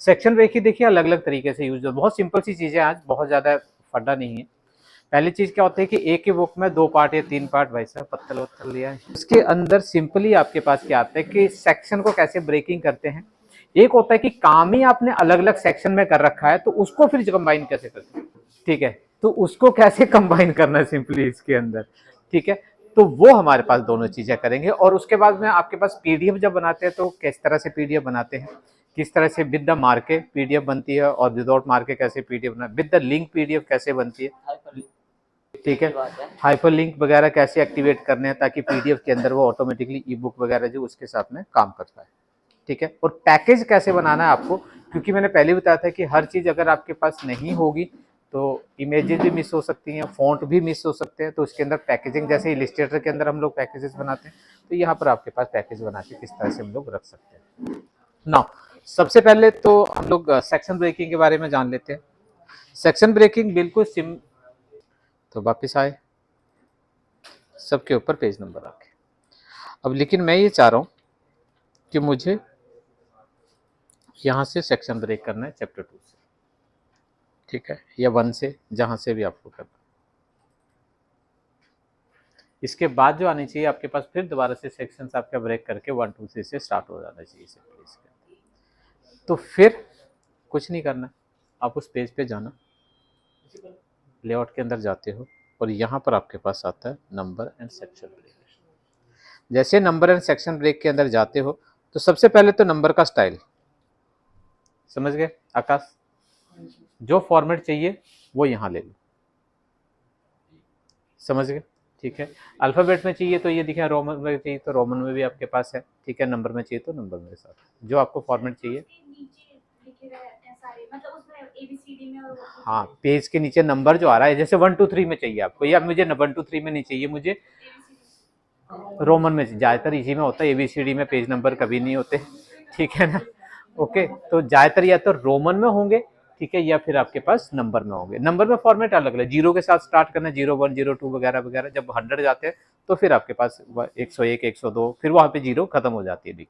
Section break ही देखिए अलग अलग तरीके से यूज हो, बहुत सिंपल सी चीजें, आज बहुत ज्यादा फड्डा नहीं है। पहली चीज क्या होती है कि एक ही बुक में 2 पार्ट या 3 पार्ट, भाई साहब पत्थर वत्थर लिया है, उसके अंदर सिंपली आपके पास क्या आता है कि सेक्शन को कैसे ब्रेकिंग करते हैं। एक होता है कि काम ही आपने अलग अलग सेक्शन में कर रखा है, तो उसको फिर कंबाइन कैसे करते हैं, ठीक है, तो उसको कैसे कंबाइन करना है सिंपली इसके अंदर, ठीक है। तो वो हमारे पास दोनों चीजें करेंगे। और उसके बाद में आपके पास पीडीएफ जब बनाते हैं तो किस तरह से पीडीएफ बनाते हैं, किस तरह से विद द मार्के पीडीएफ बनती है और विदाउट मार्के कैसे पीडीएफ बना, विद द लिंक पीडीएफ कैसे बनती है, ठीक है, हाइपर लिंक वगैरह कैसे एक्टिवेट करने हैं ताकि पीडीएफ के अंदर वो ऑटोमेटिकली ई बुक वगैरह जो उसके साथ में काम करता है, ठीक है। और पैकेज कैसे बनाना है आपको, क्योंकि मैंने पहले बताया था कि हर चीज अगर आपके पास नहीं होगी तो इमेजेस भी मिस हो सकती हैं, फॉन्ट भी मिस हो सकते हैं, तो उसके अंदर पैकेजिंग, जैसे इलिस्ट्रेटर के अंदर हम लोग पैकेजेस बनाते हैं, तो यहाँ पर आपके पास पैकेज बना के किस तरह से हम लोग रख सकते हैं। नाउ सबसे पहले तो हम लोग सेक्शन ब्रेकिंग के बारे में जान लेते हैं। सेक्शन ब्रेकिंग बिल्कुल तो वापिस आए सबके ऊपर पेज नंबर आके। अब लेकिन मैं ये चाह रहा हूँ कि मुझे यहाँ से सेक्शन ब्रेक करना है चैप्टर 2 से, ठीक है, या 1 से, जहाँ से भी आपको करना। इसके बाद जो आनी चाहिए आपके पास फिर दोबारा से सेक्शन आपका ब्रेक करके 1 2 3 से स्टार्ट हो जाना चाहिए सिंपली। तो फिर कुछ नहीं करना, आप उस पेज पे जाना, लेआउट के अंदर जाते हो और यहाँ पर आपके पास आता है नंबर एंड सेक्शन ब्रेक। जैसे नंबर एंड सेक्शन ब्रेक के अंदर जाते हो तो सबसे पहले तो नंबर का स्टाइल समझ गए आकाश, जो फॉर्मेट चाहिए वो यहाँ ले लो, समझ गए, ठीक है। अल्फाबेट में चाहिए तो ये दिखे, रोमन में चाहिए तो रोमन में भी आपके पास है, ठीक है, नंबर में चाहिए तो नंबर में साथ, जो आपको फॉर्मेट चाहिए। हाँ, पेज के नीचे नंबर जो आ रहा है, जैसे 1 2 3 में चाहिए आपको, या मुझे 1 2 3 में नहीं चाहिए, मुझे रोमन में, ज्यादातर इसी में होता है, एबीसीडी में पेज नंबर कभी नहीं होते, ठीक है ना। ओके, तो ज्यादातर या तो रोमन में होंगे, ठीक है, या फिर आपके पास नंबर में होंगे। नंबर में फॉर्मेट अलग अलग, 0 के साथ स्टार्ट करना, 01 02 वगैरह वगैरह, जब 100 जाते हैं तो फिर आपके पास 101 102, फिर वहां पे 0 खत्म हो जाती है,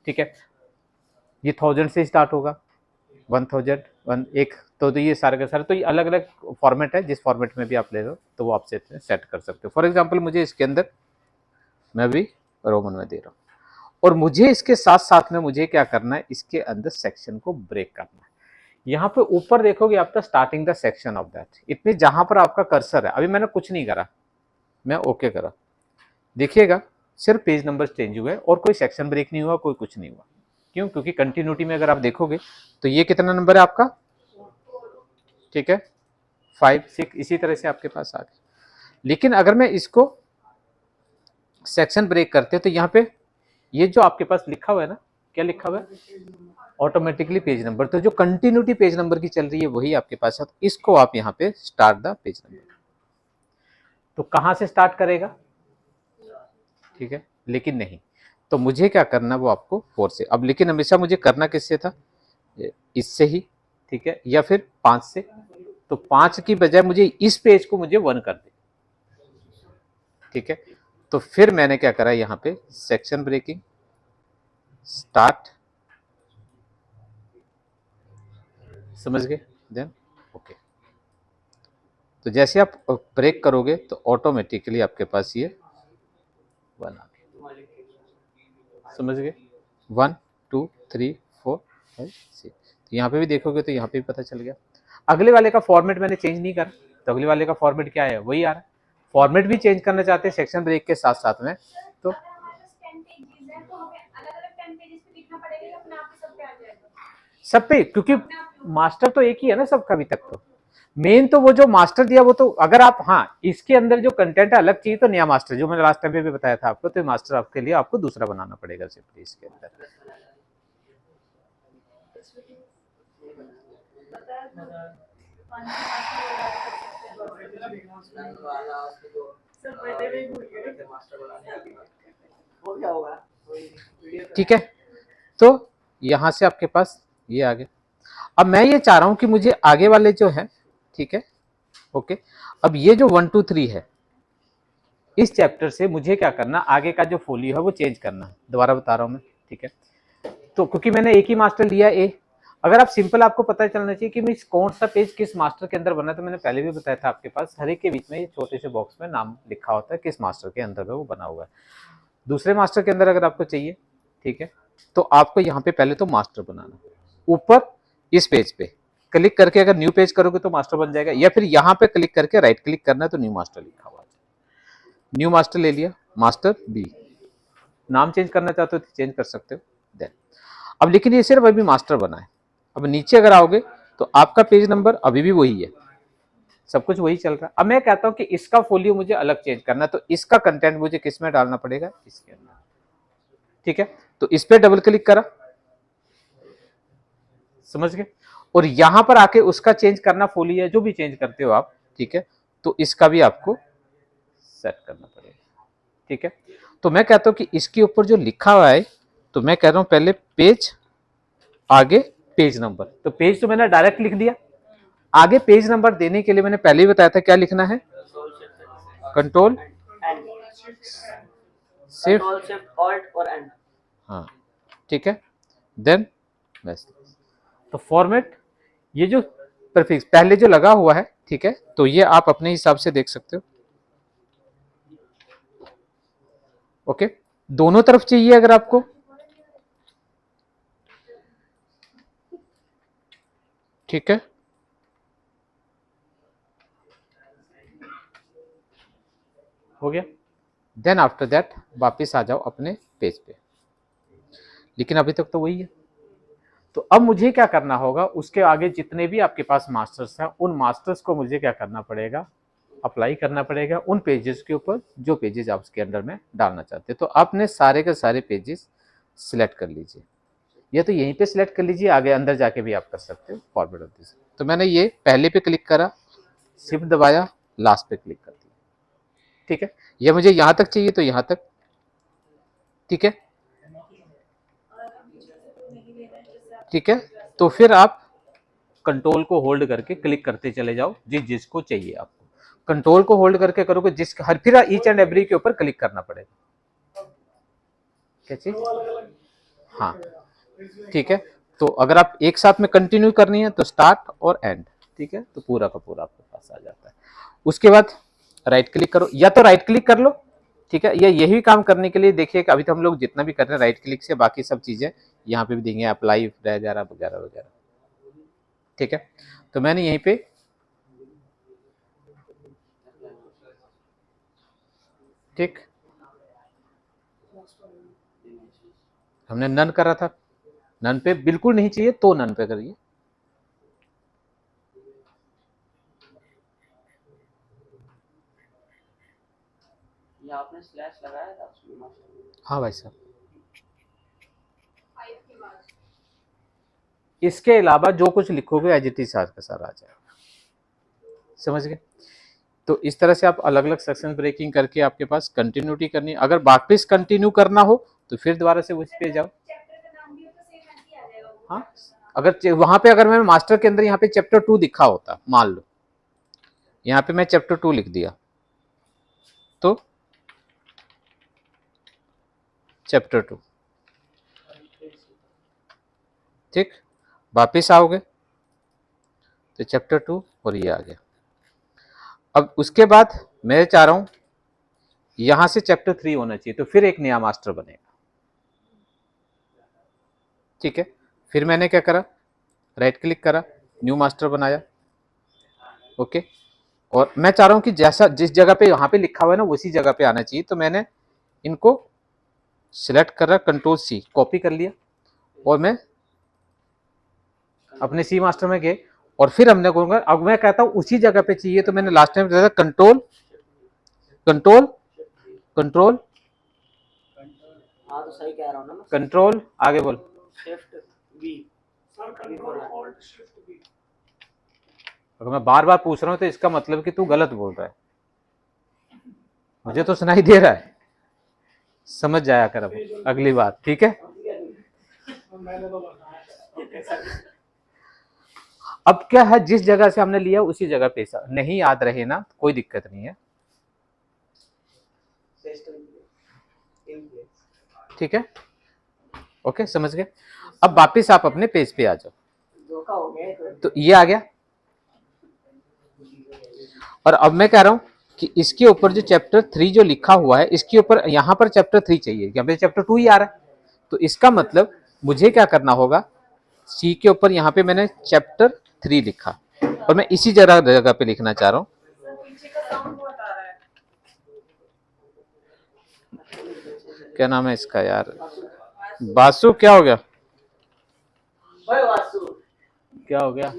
ठीक है। ये 1000 से स्टार्ट होगा, 1000 1, तो ये सारे का सारे, तो ये अलग अलग फॉर्मेट है, जिस फॉर्मेट में भी आप ले लो तो वो आप सेट कर सकते हो। फॉर एग्जाम्पल मुझे इसके अंदर, मैं भी रोमन में दे रहा हूँ, और मुझे इसके साथ साथ में मुझे क्या करना है, इसके अंदर सेक्शन को ब्रेक करना है। यहाँ पे ऊपर देखोगे आपका starting the section of that, इतने जहां पर आपका कर्सर है, अभी मैंने कुछ नहीं करा, मैं ओके करा, देखिएगा सिर्फ पेज नंबर चेंज हुए और कोई सेक्शन ब्रेक नहीं हुआ, कोई कुछ नहीं हुआ। क्यों? क्योंकि कंटिन्यूटी में अगर आप देखोगे तो ये कितना नंबर है आपका, ठीक है, 5 6 इसी तरह से आपके पास आ गया। लेकिन अगर मैं इसको सेक्शन ब्रेक करते हैं तो यहाँ पे ये जो आपके पास लिखा हुआ है ना, क्या लिखा हुआ है, ऑटोमेटिकली पेज नंबर, तो जो कंटिन्यूटी पेज नंबर की चल रही है वही आपके पास है, तो इसको आप यहाँ पे स्टार्ट द पेज नंबर, तो कहां से स्टार्ट करेगा, ठीक है, लेकिन नहीं, तो मुझे क्या करना वो आपको 4 से, अब लेकिन हमेशा मुझे करना किससे था, इससे ही, ठीक है, या फिर 5 से, तो 5 की बजाय मुझे इस पेज को मुझे 1 कर दे, ठीक है। तो फिर मैंने क्या करा, यहाँ पे सेक्शन ब्रेकिंग स्टार्ट, समझ गए, देन ओके। तो जैसे आप ब्रेक करोगे तो ऑटोमेटिकली आपके पास ये 1 आ गया, समझ गए, 1 2 3 4 5 6, तो यहाँ पे भी देखोगे तो यहाँ पे भी पता चल गया। अगले वाले का फॉर्मेट मैंने चेंज नहीं करा, तो अगले वाले का फॉर्मेट क्या है, वही आ रहा है। फॉर्मेट भी चेंज करना चाहते हैं सेक्शन ब्रेक के साथ साथ में, तो सब पे, क्योंकि मास्टर तो एक ही है ना सबका अभी तक, तो मेन तो वो जो मास्टर दिया वो तो, अगर आप, हाँ इसके अंदर जो कंटेंट है अलग चाहिए तो नया मास्टर, जो मैंने लास्ट टाइम पे भी बताया था आपको, तो मास्टर आपके लिए आपको दूसरा बनाना पड़ेगा सिंपली इसके अंदर। ठीक है, तो यहां से आपके पास ये आ गया। अब मैं ये चाह रहा हूं कि मुझे आगे वाले जो है, ठीक है, ओके, अब ये जो 1 2 3 है, इस चैप्टर से मुझे क्या करना, आगे का जो फोलियो है वो चेंज करना है, दोबारा बता रहा हूं मैं, ठीक है। तो क्योंकि मैंने एक ही मास्टर लिया ए, अगर आप सिंपल, आपको पता चलना चाहिए कि मैं कौन सा पेज किस मास्टर के अंदर बना है, तो मैंने पहले भी बताया था आपके पास हर एक के बीच में ये छोटे से बॉक्स में नाम लिखा होता है किस मास्टर के अंदर में वो बना हुआ है। दूसरे मास्टर के अंदर अगर आपको चाहिए, ठीक है, तो आपको यहाँ पे पहले तो मास्टर बनाना, ऊपर इस पेज पे क्लिक करके अगर न्यू पेज करोगे तो मास्टर बन जाएगा, या फिर यहाँ पे क्लिक करके राइट क्लिक करना है तो न्यू मास्टर लिखा हुआ है। न्यू मास्टर ले लिया, मास्टर बी, नाम चेंज करना चाहते हो तो चेंज कर सकते हो। देन अब लेकिन ये सिर्फ अभी मास्टर बना है। अब नीचे अगर आओगे तो आपका पेज नंबर अभी भी वही है, सब कुछ वही चल रहा है। अब मैं कहता हूं कि इसका फोलियो मुझे अलग चेंज करना है, तो इसका कंटेंट मुझे किस में डालना पड़ेगा, इसके अंदर, ठीक है। तो इस पे डबल क्लिक करा, समझ गए, और यहां पर आके उसका चेंज करना, फोलियो जो भी चेंज करते हो आप, ठीक है, तो इसका भी आपको सेट करना पड़ेगा, ठीक है। तो मैं कहता हूं कि इसके ऊपर जो लिखा हुआ है, तो मैं कह रहा हूं पहले पेज, आगे पेज नंबर, तो पेज तो मैंने डायरेक्ट लिख दिया। आगे पेज नंबर देने के लिए मैंने पहले ही बताया था क्या लिखना है, कंट्रोल शिफ्ट ऑल्ट और एंड, हाँ, ठीक है। देन बस, तो फॉर्मेट, ये जो प्रीफिक्स पहले जो लगा हुआ है, ठीक है, तो ये आप अपने हिसाब से देख सकते हो। ओके, दोनों तरफ चाहिए अगर आपको, ठीक है। हो गया। देन आफ्टर दैट वापिस आ जाओ अपने पेज पे, लेकिन अभी तक तो वही है। तो अब मुझे क्या करना होगा, उसके आगे जितने भी आपके पास मास्टर्स हैं, उन मास्टर्स को मुझे क्या करना पड़ेगा, अप्लाई करना पड़ेगा उन पेजेस के ऊपर जो पेजेस आप उसके अंदर में डालना चाहते हैं। तो आपने सारे के सारे पेजेस सिलेक्ट कर लीजिए, या तो यहीं पे सिलेक्ट कर लीजिए, आगे अंदर जाके भी आप कर सकते हो फॉरवर्ड ऑफ दिस। तो मैंने ये पहले पे क्लिक करा, शिफ्ट दबाया, लास्ट पे क्लिक कर दिया, ठीक है। ये मुझे यहां तक चाहिए तो यहां तक, ठीक है, ठीक है। तो फिर आप कंट्रोल को होल्ड करके क्लिक करते चले जाओ जिस जिसको चाहिए आपको, कंट्रोल को होल्ड करके करोगे जिस हर, फिर ईच एंड एवरी के ऊपर क्लिक करना पड़ेगा, क्या चीज, हाँ, ठीक है। तो अगर आप एक साथ में कंटिन्यू करनी है तो स्टार्ट और एंड, ठीक है, तो पूरा का पूरा आपके पास आ जाता है। उसके बाद राइट क्लिक करो, या तो राइट क्लिक कर लो, ठीक है, या यही काम करने के लिए देखिए कि अभी तो हम लोग जितना भी कर रहे हैं राइट क्लिक से, बाकी सब चीजें यहाँ पे भी देंगे, अप्लाई वगैरह वगैरह वगैरह, ठीक है। तो मैंने यहीं पे ठीक, हमने नन करा था, नन पे बिल्कुल नहीं चाहिए तो नन पे करिए, आपने स्लैश लगाया था, हाँ भाई साहब। इसके अलावा जो कुछ लिखोगे एज इट इज सारा का सारा आ जाएगा, समझ गए। तो इस तरह से आप अलग अलग सेक्शन ब्रेकिंग करके आपके पास कंटिन्यूटी करनी, अगर वापस कंटिन्यू करना हो तो फिर दोबारा से उस पे जाओ, हाँ। अगर वहां पे अगर मैं मास्टर के अंदर यहाँ पे चैप्टर 2 दिखा होता, मान लो यहाँ पे मैं चैप्टर 2 लिख दिया, तो चैप्टर 2, ठीक, वापिस आओगे तो चैप्टर 2 और ये आ गया। अब उसके बाद मैं चाह रहा हूं यहां से चैप्टर 3 होना चाहिए, तो फिर एक नया मास्टर बनेगा, ठीक है। फिर मैंने क्या करा, राइट क्लिक करा, न्यू मास्टर बनाया, ओके। और मैं चाह रहा हूं कि जैसा जिस जगह पे यहाँ पे लिखा हुआ है ना उसी जगह पे आना चाहिए, तो मैंने इनको सिलेक्ट करा, कंट्रोल सी कॉपी कर लिया, और मैं अपने सी मास्टर में गए, और फिर हमने कहूंगा अब मैं कहता हूं उसी जगह पे चाहिए, तो मैंने लास्ट टाइम बताया कंट्रोल कंट्रोल कंट्रोल, हाँ तो सही कह रहा हूं ना, कंट्रोल आगे बोल, शिफ्ट वी, अगर मैं बार बार पूछ रहा हूं तो इसका मतलब कि तू गलत बोल रहा है, मुझे तो सुनाई दे रहा है, समझ जाया कर अब अगली बार, ठीक है। अब क्या है, जिस जगह से हमने लिया उसी जगह पे नहीं याद रहे ना, कोई दिक्कत नहीं है, ठीक है, ओके, समझ गए। अब वापिस आप अपने पेज पे आ जाओ, तो ये आ गया। और अब मैं कह रहा हूं कि इसके ऊपर जो चैप्टर 3 जो लिखा हुआ है, इसके ऊपर यहां पर चैप्टर 3 चाहिए, यहाँ पे चैप्टर 2 ही आ रहा है। तो इसका मतलब मुझे क्या करना होगा, सी के ऊपर यहाँ पे मैंने चैप्टर 3 लिखा और मैं इसी जगह पे लिखना चाह रहा हूँ। क्या नाम है इसका यार, बासु, क्या हो गया, क्या हो गया?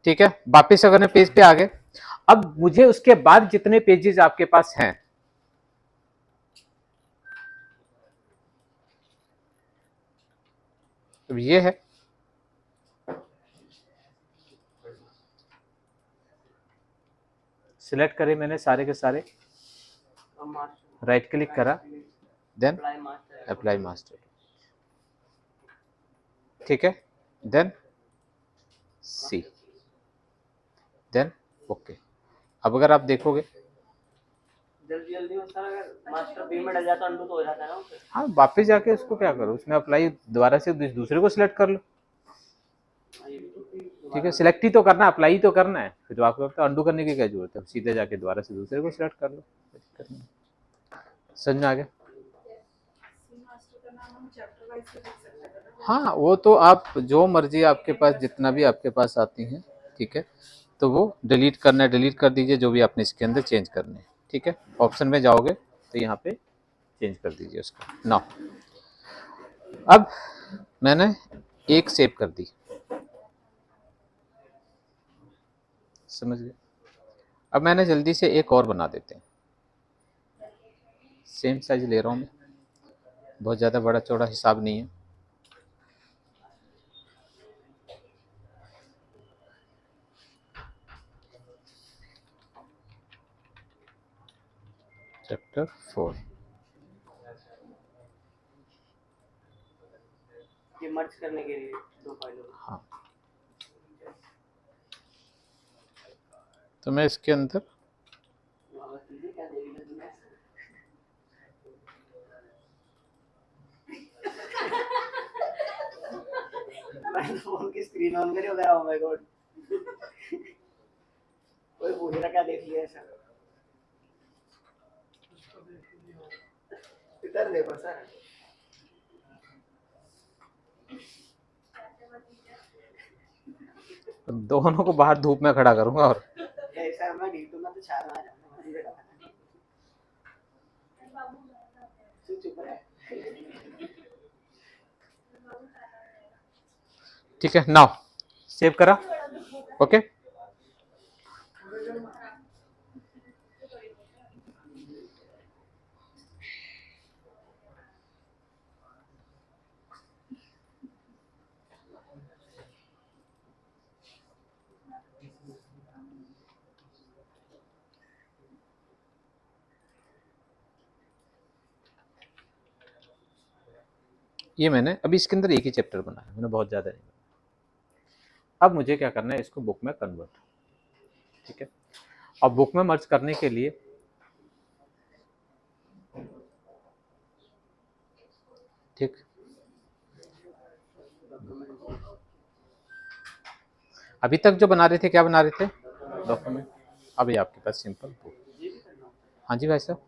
ठीक है, वापिस अगर मैं पेज पे आ गए, अब मुझे उसके बाद जितने पेजेस आपके पास हैं, तो ये है, सिलेक्ट करे मैंने सारे के सारे, राइट क्लिक करा, देन अप्लाई मास्टर, ठीक है, देन सी, देन ओके। अब अगर आप देखोगे जल्दी जल्दी में सर अगर मास्टर बी में डल जाता अंडू तो हो जाता है ना। हाँ, वापस जाके उसको क्या करो, उसमें अप्लाई दोबारा से दूसरे को सिलेक्ट कर लो, ठीक है, सिलेक्ट ही तो करना, अप्लाई ही तो करना है, फिर आपको तो अंडू करने की क्या जरूरत है, सीधे जाके दोबारा से दूसरे को सिलेक्ट कर लो। समझ में आ गया? हाँ, वो तो आप जो मर्जी आपके पास जितना भी आपके पास आती हैं, ठीक है, तो वो डिलीट करना है डिलीट कर दीजिए, जो भी आपने इसके अंदर चेंज करने हैं, ठीक है। ऑप्शन में जाओगे तो यहाँ पे चेंज कर दीजिए उसका नाउ। अब मैंने एक सेव कर दी, समझ गए? अब मैंने जल्दी से एक और बना देते हैं, सेम साइज ले रहा हूँ मैं, बहुत ज़्यादा बड़ा चौड़ा हिसाब नहीं है। चैप्टर 4 ये मर्ज करने के लिए दो फाइलों। हाँ, तो मैं इसके अंदर फोन की स्क्रीन ऑन करी वगैरह, ओह माय गॉड, कोई पूछ रहा क्या देख लिया सर, इधर देखो सर, दोनों को बाहर धूप में खड़ा करूंगा और ऐसा मैं नीटू ना तो छाड़ आ जाऊंगा, चुप रहे। ठीक है, नाउ सेव करा, ओके। ये मैंने अभी इसके अंदर एक ही चैप्टर बनाया, मैंने बहुत ज़्यादा नहीं। अब मुझे क्या करना है, इसको बुक में कन्वर्ट, ठीक है। अब बुक में मर्ज करने के लिए ठीक, अभी तक जो बना रहे थे, क्या बना रहे थे, डॉक्यूमेंट, अब ये आपके पास सिंपल बुक। हाँ जी भाई साहब,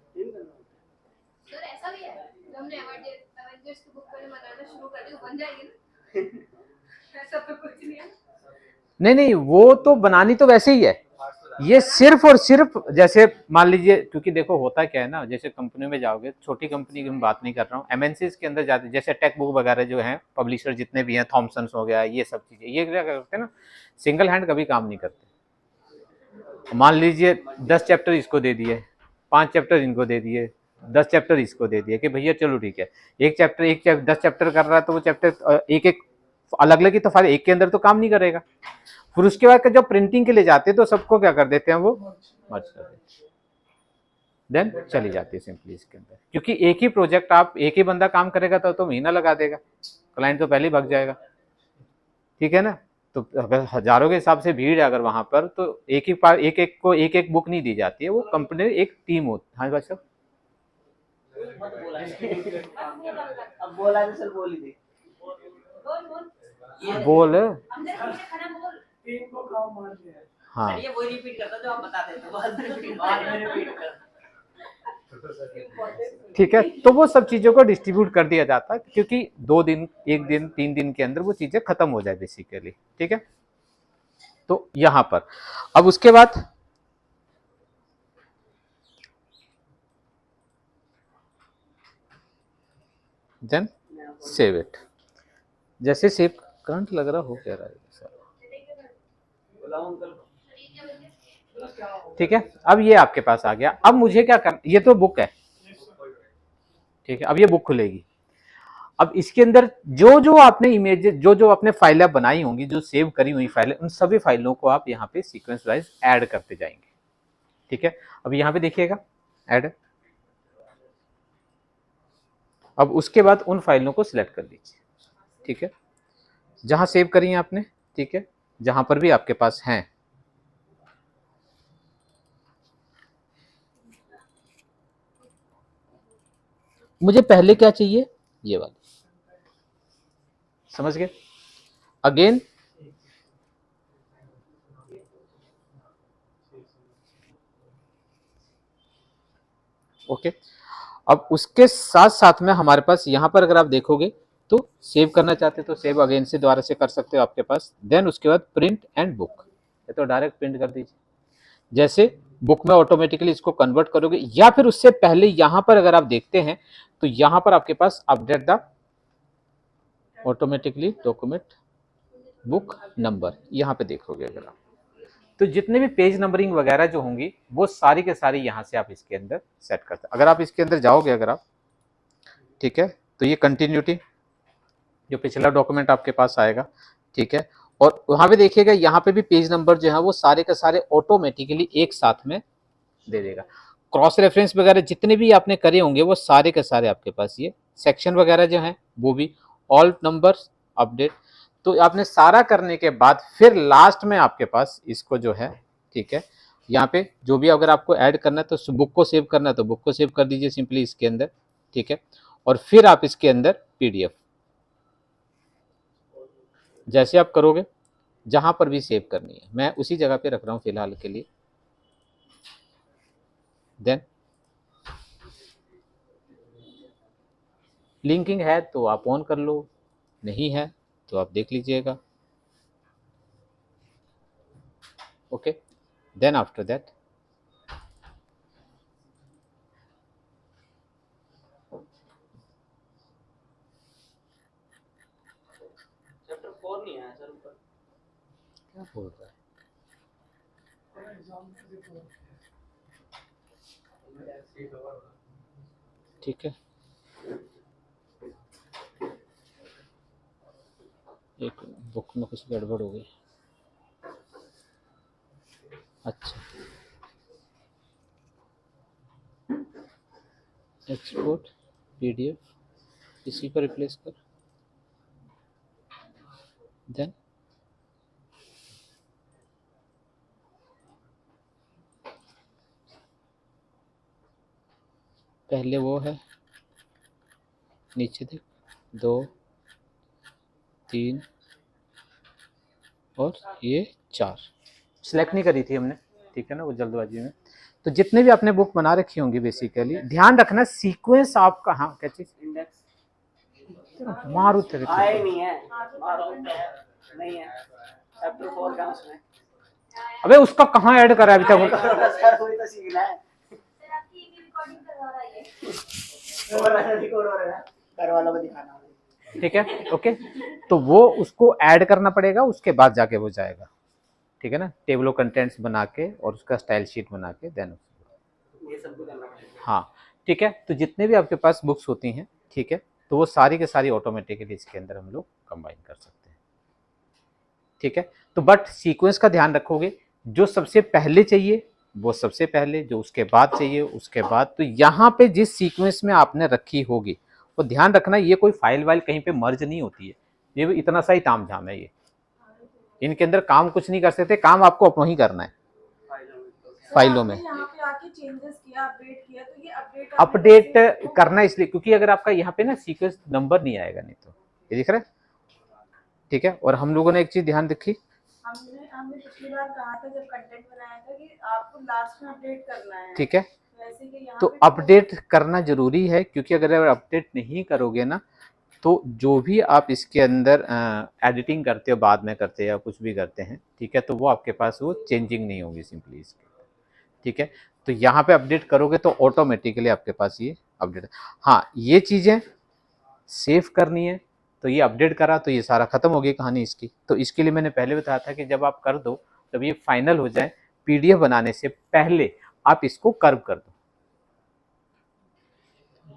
सर ऐसा भी है, हमने एवेंजर्स की बुक पहले बनाना शुरू कर दी, बन जाएगी ना, ऐसा तो कुछ नहीं है। नहीं, वो तो बनानी तो वैसे ही है, ये सिर्फ और सिर्फ जैसे मान लीजिए, क्योंकि देखो होता क्या है ना, जैसे कंपनी में जाओगे, छोटी कंपनी की मैं बात नहीं कर रहा हूँ, एमएनसीज के अंदर जाते, जैसे टेक बुक वगैरह जो हैं, पब्लिशर जितने भी हैं, थॉमसन हो गया, ये सब चीजें, ये क्या करते हैं ना, सिंगल हैंड कभी काम नहीं करते। मान लीजिए 10 चैप्टर इसको दे दिए, 5 चैप्टर इनको दे दिए, 10 चैप्टर इसको दे दिए कि भैया चलो ठीक है, एक चैप्टर 10 चैप्टर कर रहा है, तो वो चैप्टर एक एक अलग अलग ही, तो फायदा एक के अंदर तो काम नहीं करेगा। फिर उसके बाद जब प्रिंटिंग के लिए जाते हैं तो सबको क्या कर देते हैं, वो मर्ज कर देते हैं, देन चली जाती है सिंपली इसके अंदर, क्योंकि एक ही प्रोजेक्ट आप एक ही बंदा काम करेगा तो महीना लगा देगा, क्लाइंट तो पहले ही भाग जाएगा, ठीक है ना। तो अगर हजारों के हिसाब से भीड़ है अगर वहां पर, तो एक ही पार एक एक को एक एक बुक नहीं दी जाती है, वो कंपनी एक टीम होती है। हाँ भाई साहब, अब बोला है सर, बोल ही दे। बोल। टीम को काम मार दिया है। हाँ सर ये वही रिपीट करता जो आप बता देते हो, बाद में रिपीट कर। ठीक है, तो वो सब चीजों को डिस्ट्रीब्यूट कर दिया जाता है क्योंकि 2 दिन, 1 दिन, 3 दिन के अंदर वो चीजें खत्म हो जाए बेसिकली। ठीक है, तो यहां पर अब उसके बाद देन सेव इट। जैसे सेव, करंट लग रहा हो क्या रहा है सर? बुलाओ अंकल को। ठीक है, अब ये आपके पास आ गया। अब मुझे क्या करना, ये तो बुक है। ठीक है, अब ये बुक खुलेगी। अब इसके अंदर जो जो आपने इमेज, जो जो आपने फाइलें बनाई होंगी, जो सेव करी हुई फाइलें, उन सभी फाइलों को आप यहाँ पे सीक्वेंस वाइज ऐड करते जाएंगे। ठीक है, अब यहाँ पे देखिएगा ऐड। अब उसके बाद उन फाइलों को सिलेक्ट कर लीजिए। ठीक है, जहां सेव करी है आपने। ठीक है, जहां पर भी आपके पास हैं। मुझे पहले क्या चाहिए, ये वाली, समझ गए? Again okay. अब उसके साथ साथ में हमारे पास यहां पर अगर आप देखोगे तो सेव करना चाहते तो सेव अगेन से दोबारा से कर सकते हो आपके पास। देन उसके बाद प्रिंट एंड बुक, ये तो डायरेक्ट प्रिंट कर दीजिए। जैसे बुक में ऑटोमेटिकली इसको कन्वर्ट करोगे, या फिर उससे पहले यहां पर अगर आप देखते हैं तो यहां पर आपके पास update the automatically document book number, यहां पे देखोगे अगर आप, तो जितने भी पेज नंबरिंग वगैरह जो होंगी वो सारी के सारी यहां से आप इसके अंदर सेट करते हैं। अगर आप इसके अंदर जाओगे अगर आप, ठीक है, तो ये कंटिन्यूटी जो पिछला डॉक्यूमेंट आपके पास आएगा। ठीक है, और वहां पे देखिएगा यहाँ पे भी पेज नंबर जो है वो सारे के सारे ऑटोमेटिकली एक साथ में दे देगा। क्रॉस रेफरेंस वगैरह जितने भी आपने करे होंगे वो सारे के सारे आपके पास, ये सेक्शन वगैरह जो है वो भी, ऑल नंबर्स अपडेट। तो आपने सारा करने के बाद फिर लास्ट में आपके पास इसको जो है, ठीक है, यहाँ पे जो भी अगर आपको ऐड करना है तो बुक को सेव करना है तो बुक को सेव कर दीजिए सिंपली इसके अंदर। ठीक है, और फिर आप इसके अंदर पीडीएफ जैसे आप करोगे, जहां पर भी सेव करनी है, मैं उसी जगह पे रख रहा हूं फिलहाल के लिए। देन लिंकिंग है तो आप ऑन कर लो, नहीं है तो आप देख लीजिएगा। Okay, then after that chapter 4 नहीं आया सर ऊपर। क्या बोल रहा है? ठीक है, एक बुक में कुछ गड़बड़ हो गई। अच्छा, एक्सपोर्ट पीडीएफ इसी पर रिप्लेस कर। देन पहले वो है, नीचे देख, 2 3 और ये 4 सिलेक्ट नहीं करी थी हमने। ठीक है ना, वो जल्दबाजी में। तो जितने भी आपने बुक बना रखी होंगी बेसिकली ध्यान रखना सीक्वेंस आपका, हाँ क्या चीज, इंडेक्स मारू तेरे आया ही नहीं है, नहीं है चैप्टर 4 का उसमें। अबे उसका कहाँ ऐड करा है अभी तक? सर वही तो सीखना है। सर आपकी ये रिकॉर्डिंग करवा रहा है ये। रिकॉर्ड हो रहा है, घर वालों को दिखाना है। ठीक है, ओके, तो वो उसको ऐड करना पड़ेगा, उसके बाद जाके वो जाएगा। ठीक है ना, टेबल ऑफ कंटेंट्स बना के और उसका स्टाइल शीट बना के देन ये सब भी करना पड़ेगा। हाँ ठीक है, तो जितने भी आपके पास बुक्स होती हैं, ठीक है, तो वो सारी के सारी ऑटोमेटिकली इसके अंदर हम लोग कंबाइन कर सकते हैं। ठीक है, तो बट सीक्वेंस का ध्यान रखोगे, जो सबसे पहले चाहिए वो सबसे पहले, जो उसके बाद चाहिए उसके बाद। तो यहाँ पे जिस सीक्वेंस में आपने रखी होगी वो ध्यान रखना, ये कोई फाइल वाइल कहीं पे मर्ज नहीं होती है, ये इतना सा ही ताम झाम है। ये इनके अंदर काम कुछ नहीं कर सकते, काम आपको अपना ही करना है फाइलों में। यहाँ पे आके चेंजेस किया, अपडेट किया, तो ये अपडेट करना इसलिए क्योंकि अगर आपका यहाँ पे ना सीक्वेंस नंबर नहीं आएगा, नहीं तो ये दिख रहा है ठीक है। और हम लोगों ने एक चीज ध्यान रखी, हमने पिछली बार कहा था जब कंटेंट बनाया था कि आपको लास्ट में अपडेट करना है, ठीक है। वैसे कि यहाँ तो पे अपडेट करना जरूरी है, क्योंकि अगर अपडेट नहीं करोगे ना, तो जो भी आप इसके अंदर एडिटिंग करते हो, बाद में करते हो या कुछ भी करते हैं, ठीक है, तो वो आपके पास वो चेंजिंग नहीं होगी सिंपली इसके, ठीक है। तो यहाँ पे अपडेट करोगे तो ऑटोमेटिकली आपके पास ये अपडेट, हाँ ये चीज़ें सेव करनी है, तो ये अपडेट करा तो ये सारा खत्म हो गई कहानी इसकी। तो इसके लिए मैंने पहले बताया था कि जब आप कर दो, जब ये फाइनल हो जाए, पीडीएफ बनाने से पहले आप इसको कर्व कर दो,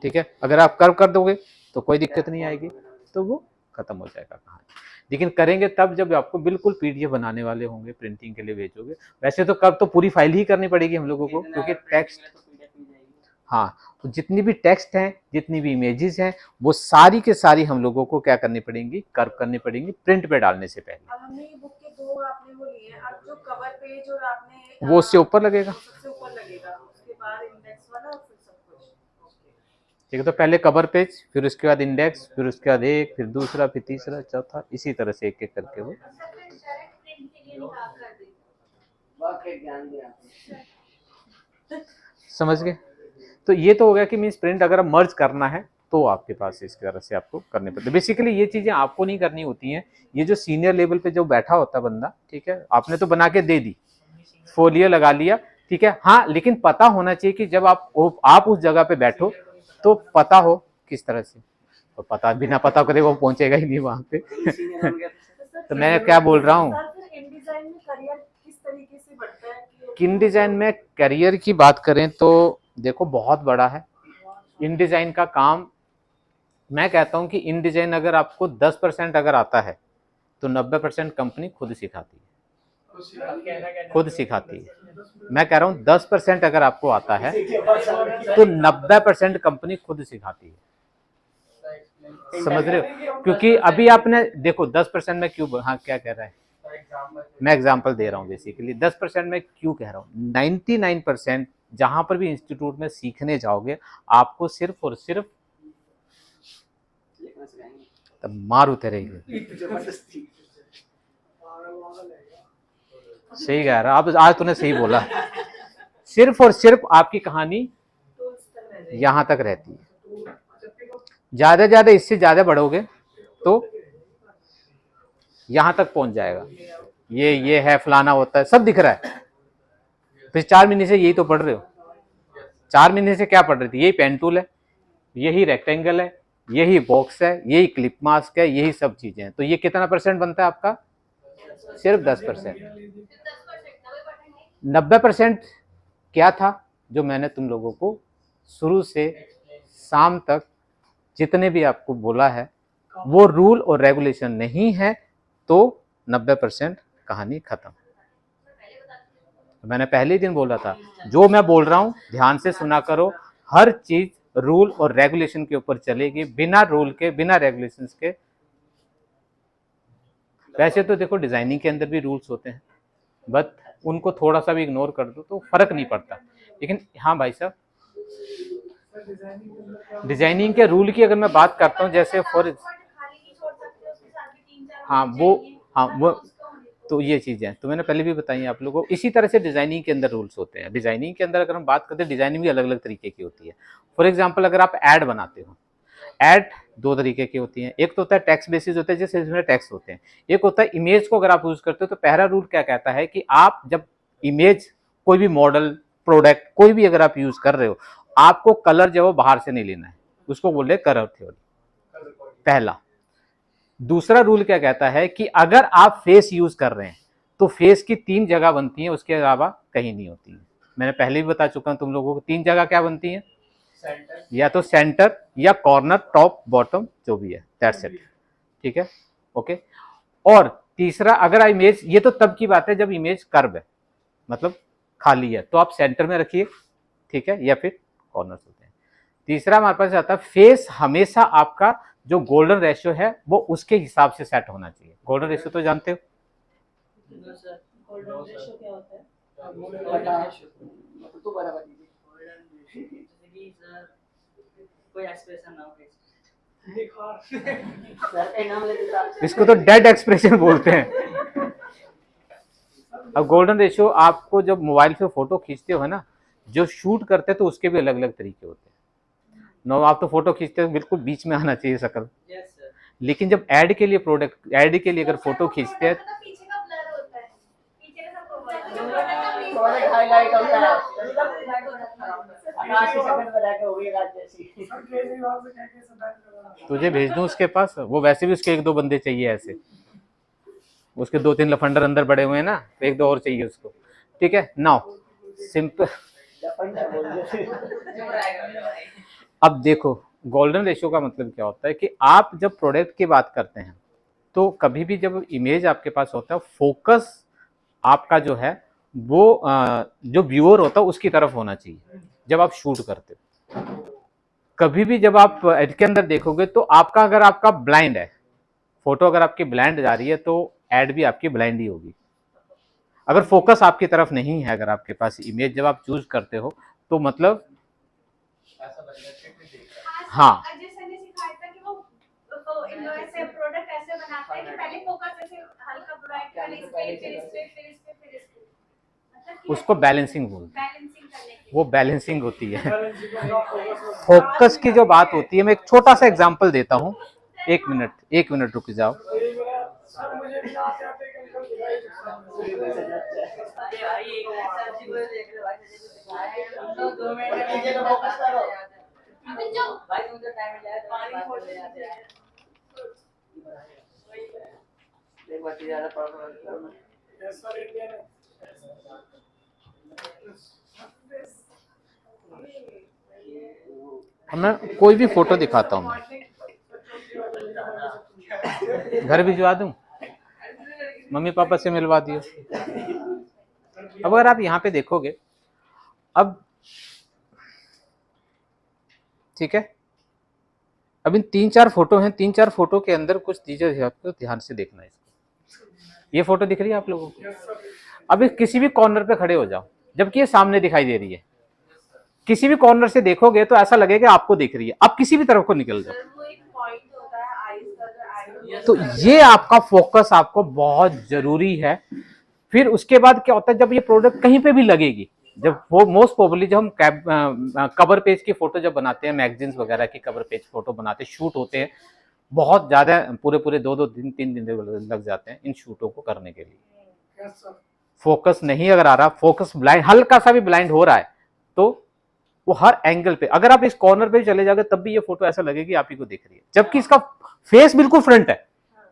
ठीक है। अगर आप कर्व कर दोगे तो कोई दिक्कत नहीं आएगी, तो वो खत्म हो जाएगा कहानी। लेकिन करेंगे तब जब आपको बिल्कुल पीडीएफ बनाने वाले होंगे, प्रिंटिंग के लिए भेजोगे। वैसे तो कर्व तो पूरी फाइल ही करनी पड़ेगी हम लोगों को, क्योंकि टेक्स्ट, हाँ, तो जितनी भी टेक्स्ट हैं, जितनी भी इमेजेस हैं, वो सारी के सारी हम लोगों को क्या करनी पड़ेंगी, कर्व करनी पड़ेंगी प्रिंट पे डालने से पहले। अब हमने ये बुक के दो आपने वो लिए हैं, अब जो कवर पेज और आपने वो उससे ऊपर लगेगा, सबसे ऊपर लगेगा, उसके बाद इंडेक्स वाला और फिर सब कुछ। ठीक है। तो पहले कवर पेज, फिर उसके बाद इंडेक्स, फिर उसके बाद एक, फिर दूसरा, फिर तीसरा, चौथा, इसी तरह से एक एक करके वो, डायरेक्ट प्रिंट के लिए निकाल कर दे। वाकई ज्ञान दिया आपने। समझ गए। तो ये तो हो गया कि मीन्स प्रिंट अगर मर्ज करना है तो आपके पास इस तरह से आपको करने पड़ते। बेसिकली ये चीजें आपको नहीं करनी होती हैं, ये जो सीनियर लेवल पे जो बैठा होता बंदा, ठीक है, आपने तो बना के दे दी, फोलियो लगा लिया, ठीक है, हाँ, लेकिन पता होना चाहिए कि जब आप उस जगह पे बैठो तो पता हो किस तरह से, तो पता बिना पता करे वो पहुंचेगा ही नहीं वहां पे। तो मैं क्या बोल रहा हूँ, InDesign में करियर किस तरीके से बढ़ता है InDesign में करियर की बात करें तो देखो बहुत बड़ा है InDesign का काम। मैं कहता हूं कि InDesign अगर आपको 10% अगर आता है तो 90% कंपनी खुद सिखाती है, खुद सिखाती है। मैं कह रहा हूं 10% अगर आपको आता है तो 90% कंपनी खुद सिखाती है, समझ रहे हो। क्योंकि अभी आपने देखो 10% में क्यों, हाँ क्या कह रहा है, मैं एग्जांपल दे रहा हूँ। बेसिकली 10% में क्यों कह रहा हूँ, 99% जहां पर भी इंस्टीट्यूट में सीखने जाओगे आपको सिर्फ और सिर्फ तब मार उतरेगी। सही कह रहा, अब आज तूने सही बोला, सिर्फ और सिर्फ आपकी कहानी यहां तक रहती है। ज्यादा ज्यादा इससे ज्यादा बढ़ोगे तो यहां तक पहुंच जाएगा, ये है फलाना होता है, सब दिख रहा है। फिर 4 महीने से यही तो पढ़ रहे हो, 4 महीने से क्या पढ़ रहे थे, यही पेन टूल है, यही रेक्टेंगल है, यही बॉक्स है, यही क्लिप मास्क है, यही सब चीजें हैं। तो ये कितना परसेंट बनता है आपका, सिर्फ 10%। 90% क्या था जो मैंने तुम लोगों को शुरू से शाम तक जितने भी आपको बोला है, वो रूल और रेगुलेशन नहीं है तो 90% कहानी खत्म। मैंने पहले ही दिन बोला था, जो मैं बोल रहा हूं ध्यान से सुना करो, हर चीज रूल और रेगुलेशन के ऊपर चलेगी, बिना रूल के, बिना रेगुलेशंस के। वैसे तो देखो डिजाइनिंग के अंदर भी रूल्स होते हैं, बट उनको थोड़ा सा भी इग्नोर कर दो तो फर्क नहीं पड़ता। लेकिन हाँ भाई साहब, डिजाइनिंग के रूल की अगर मैं बात करता हूँ, जैसे फॉर, हाँ वो तो ये चीजें तो मैंने पहले भी बताई आप लोगों को। इसी तरह से डिजाइनिंग के अंदर रूल्स होते हैं। डिजाइनिंग के अंदर अगर हम बात करते हैं, डिजाइनिंग भी अलग अलग तरीके की होती है। फॉर एग्जाम्पल अगर आप एड बनाते हो, एड 2 तरीके की होती है, एक तो होता है टेक्स्ट बेसिस होता है जिसमें इसमें टेक्स्ट होते हैं, एक होता है इमेज को अगर आप यूज करते हो। तो पहला रूल क्या कहता है कि आप जब इमेज, कोई भी मॉडल, प्रोडक्ट, कोई भी अगर आप यूज कर रहे हो, आपको कलर जो है वो बाहर से नहीं लेना है, उसको बोल रहे कलर थ्योरी, पहला। दूसरा रूल क्या कहता है कि अगर आप फेस यूज कर रहे हैं तो फेस की 3 जगह बनती हैं, उसके अलावा कहीं नहीं होती है। मैंने पहले भी बता चुका हूं तुम लोगों को, 3 जगह क्या बनती है, या तो सेंटर या कॉर्नर, टॉप बॉटम, जो भी है, दैट्स इट, ठीक है, ओके। और तीसरा, अगर इमेज, ये तो तब की बात है जब इमेज कर्व है, मतलब खाली है, तो आप सेंटर में रखिए, ठीक है, या फिर कॉर्नर होते हैं। तीसरा हमारे पास आता है फेस, हमेशा आपका जो गोल्डन रेशियो है वो उसके हिसाब से सेट होना चाहिए। गोल्डन रेशियो तो जानते हो, गोल्डन रेशियो क्या होता है? तो बराबर जैसे कि सर कोई एक्सप्रेशन ना हो, सर का नाम लेते साहब। इसको तो डेड एक्सप्रेशन बोलते हैं। अब गोल्डन रेशियो आपको जब मोबाइल से फोटो खींचते हो ना, जो शूट करते हैं तो उसके भी अलग अलग तरीके होते हैं। नो, आप तो फोटो खींचते हो बिल्कुल बीच में आना चाहिए शकल, यस सर। लेकिन जब ऐड के लिए प्रोडक्ट ऐड के लिए अगर फोटो खींचते हैं पीछे का ब्लर होता है, पीछे का सब प्रोडक्ट का पीछे प्रोडक्ट हाईलाइट होता है। आकाश की शक्ल बना के हो गई रात जैसी। तुझे भेज दूं उसके पास, वो वैसे भी उसके एक दो बंदे चाहिए ऐसे, उसके 2-3 लफंडर अंदर बड़े हुए हैं ना, तो एक दो और चाहिए उसको। ठीक है, नाउ सिंपल। लफंडर बोल दिया। अब देखो गोल्डन रेशियो का मतलब क्या होता है कि आप जब प्रोडक्ट की बात करते हैं तो कभी भी जब इमेज आपके पास होता है, फोकस आपका जो है वो जो व्यूअर होता है उसकी तरफ होना चाहिए जब आप शूट करते हो। कभी भी जब आप एड के अंदर देखोगे तो आपका अगर आपका ब्लाइंड है, फोटो अगर आपकी ब्लाइंड जा रही है तो एड भी आपकी ब्लाइंड ही होगी। अगर फोकस आपकी तरफ नहीं है, अगर आपके पास इमेज जब आप चूज करते हो तो मतलब हाँ, अजय सर ने सिखाया था कि वो तो इन ऐसे प्रोडक्ट ऐसे बनाते हैं कि पहले फोकस ऐसे हल्का ब्राइट, पहले इस पे फिर इस पे फिर इस पे फिर इस पे, मतलब कि उसको बैलेंसिंग बोलते हैं। बैलेंसिंग करने के वो बैलेंसिंग होती है। फोकस की जो बात होती है, मैं एक छोटा सा एग्जांपल देता हूँ। एक मिनट रुक जाओ। नीचे तो फोकस करो। अभी जो भाई तुमसे टाइम मिला है पानी छोड़ दे जाते हैं। एक बार ज्यादा प्रॉब्लम मैं कोई भी फोटो दिखाता हूँ, घर भिजवा दूं, मम्मी पापा से मिलवा दियो। अब अगर आप यहाँ पे देखोगे, अब ठीक है, अब इन 3-4 फोटो हैं, 3-4 फोटो के अंदर कुछ चीजें आपको ध्यान से देखना है। इसको, ये फोटो दिख रही है आप लोगों को? अब किसी भी कॉर्नर पे खड़े हो जाओ, जबकि ये सामने दिखाई दे रही है। किसी भी कॉर्नर से देखोगे तो ऐसा लगेगा आपको दिख रही है, आप किसी भी तरफ को निकल जाओ। वो एक पॉइंट होता है आईज का, जो आई तो ये आपका फोकस आपको बहुत जरूरी है। फिर उसके बाद क्या होता है, जब ये प्रोडक्ट कहीं पे भी लगेगी, जब वो मोस्ट प्रोबेबली जब हम कवर पेज की फोटो जब बनाते हैं, मैगजीन्स वगैरह की कवर पेज फोटो बनाते हैं, शूट होते हैं, बहुत ज्यादा पूरे 2-2 दिन 3 दिन लग जाते हैं इन शूटों को करने के लिए। फोकस नहीं अगर आ रहा, फोकस ब्लाइंड, हल्का सा भी ब्लाइंड हो रहा है, तो वो हर एंगल पे, अगर आप इस कॉर्नर पे चले जाओगे तब भी ये फोटो ऐसा लगेगी आप ही को दिख रही है, जबकि इसका फेस बिल्कुल फ्रंट है।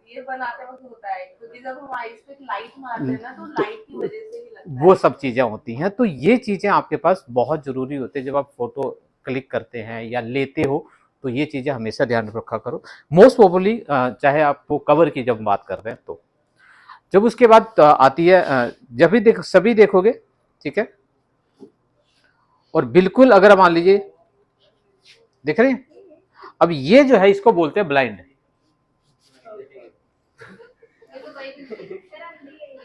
ये बनाते वक्त होता है, क्योंकि जब हम आईज पे लाइट मारते हैं ना, तो लाइट की वजह से ही लगता है। वो सब चीजें होती हैं। तो ये चीजें आपके पास बहुत जरूरी होती है जब आप फोटो क्लिक करते हैं या लेते हो, तो ये चीजें हमेशा ध्यान रखा करो। मोस्ट प्रोबेबली चाहे आपको कवर की जब बात कर रहे हैं तो, जब उसके बाद आती है जब भी सभी देखोगे, ठीक है, और बिल्कुल अगर मान लीजिए देख रहे हैं, अब ये जो है इसको बोलते हैं ब्लाइंड,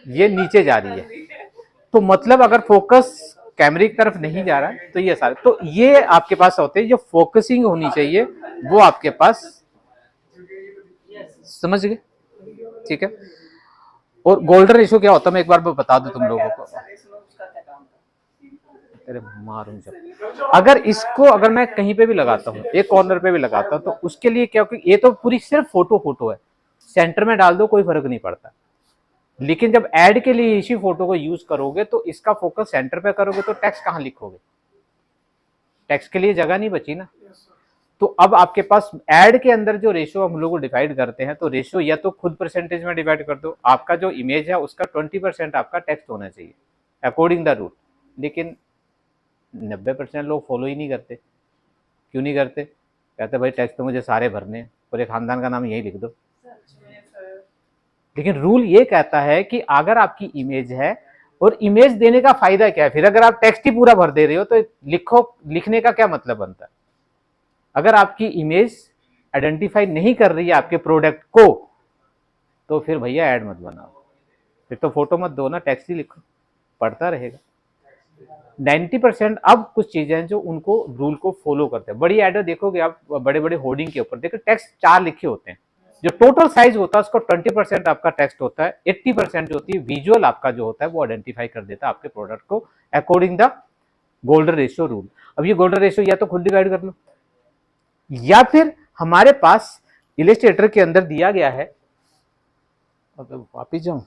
ये नीचे जा रही है, तो मतलब अगर फोकस कैमरे की तरफ नहीं जा रहा है तो ये सारे, तो ये आपके पास होते हैं जो फोकसिंग होनी चाहिए वो आपके पास, समझ गए? ठीक है। और गोल्डन रेशियो क्या होता है मैं एक बार बता दूं तुम लोगों को। अरे मारूं जब, अगर इसको अगर मैं कहीं पे भी लगाता हूँ, एक कॉर्नर पे भी लगाता हूँ, तो उसके लिए क्या, क्योंकि ये तो पूरी सिर्फ फोटो है, सेंटर में डाल दो कोई फर्क नहीं पड़ता, लेकिन जब ऐड के लिए इसी फोटो को यूज करोगे तो इसका फोकस सेंटर पे करोगे तो टेक्स्ट कहां लिखोगे, टेक्स्ट के लिए जगह नहीं बची ना। तो अब आपके पास ऐड के अंदर जो रेशियो हम लोग डिवाइड करते हैं, तो रेशियो या तो खुद परसेंटेज में डिवाइड कर दो, आपका जो इमेज है उसका 20% आपका टेक्स्ट होना चाहिए अकॉर्डिंग द रूल, लेकिन 90% लोग फॉलो ही नहीं करते। क्यों नहीं करते? कहते भाई टेक्स्ट तो मुझे सारे भरने, पूरे खानदान का नाम यही लिख दो। लेकिन रूल ये कहता है कि अगर आपकी इमेज है, और इमेज देने का फायदा क्या है, फिर अगर आप टेक्स्ट ही पूरा भर दे रहे हो तो लिखने का क्या मतलब बनता है? अगर आपकी इमेज आइडेंटिफाई नहीं कर रही है आपके प्रोडक्ट को, तो फिर भैया ऐड मत बनाओ, फिर तो फोटो मत दो ना, टेक्स्ट ही लिखो, पढ़ता रहेगा। 90% अब कुछ चीजें हैं जो उनको रूल को फॉलो करते हैं। बड़ी एडर देखोगे आप, बड़े बड़े होर्डिंग के ऊपर देखो टेक्स्ट 4 लिखे होते हैं, जो टोटल साइज होता है उसको 20% आपका टेक्स्ट होता है, 80% जो होती है विजुअल आपका जो होता है वो आइडेंटिफाई कर देता है आपके प्रोडक्ट को according the golden ratio rule. अब ये गोल्डन रेशियो या तो खुद डिवाइड कर लो, या फिर हमारे पास इलस्ट्रेटर के अंदर दिया गया है। अब वापिस जाऊं,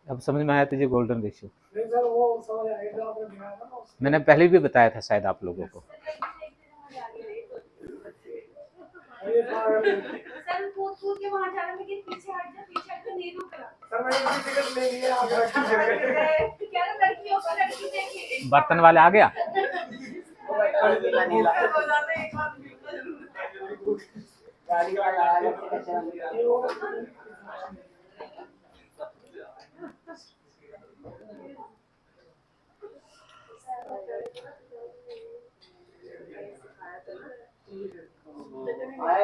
अब समझ में आया तुझे गोल्डन रेशियो? नहीं सर, वो समझ आया जो आपने दिखाया था ना उसमें। मैंने पहले भी बताया था शायद आप लोगों को। ये सारा- सर कूद कूद के वहां जा रहा है, लेकिन पीछे हट जा नहीं रुक रहा। सर मैंने कोई टिकट ले लिया, आप रखी जगह। क्या ना लड़कियों को लड़की देखिए बर्तन वाले आ गया। गाड़ी वाला आया कैसे आया,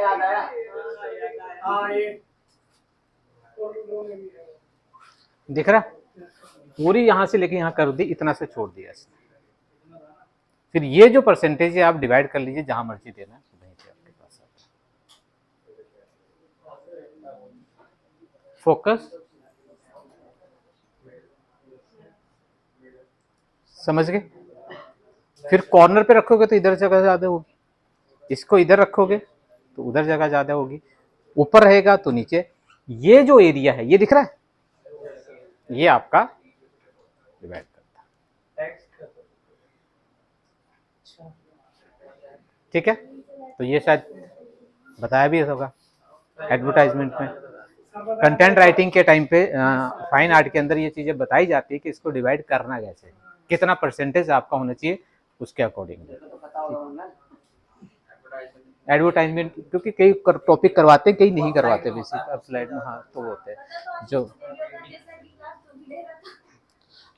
याद आया। हाँ ये और लोगों ने भी है। दिख रहा, पूरी यहां से लेके यहां कर दी, इतना से छोड़ दिया इसने। फिर ये जो परसेंटेज है आप डिवाइड कर लीजिए, जहां मर्जी देना है वहीं पे आपके पास आता है। फोकस समझ गए? फिर कॉर्नर पे रखोगे तो इधर जगह ज्यादा होगी, इसको इधर रखोगे तो उधर जगह ज्यादा होगी, ऊपर रहेगा तो नीचे। ये जो एरिया है ये दिख रहा है, ये आपका डिवाइड करता है। ठीक है, तो ये शायद बताया भी होगा एडवर्टाइजमेंट में। कंटेंट राइटिंग के टाइम पे फाइन आर्ट के अंदर ये चीजें बताई जाती है कि इसको डिवाइड करना कैसे है, कितना परसेंटेज आपका होना चाहिए उसके अकॉर्डिंग। एडवर्टाइजमेंट क्योंकि कई टॉपिक करवाते हैं, कई नहीं करवाते बेसिक स्लाइड में। हाँ तो वो होते हैं जो,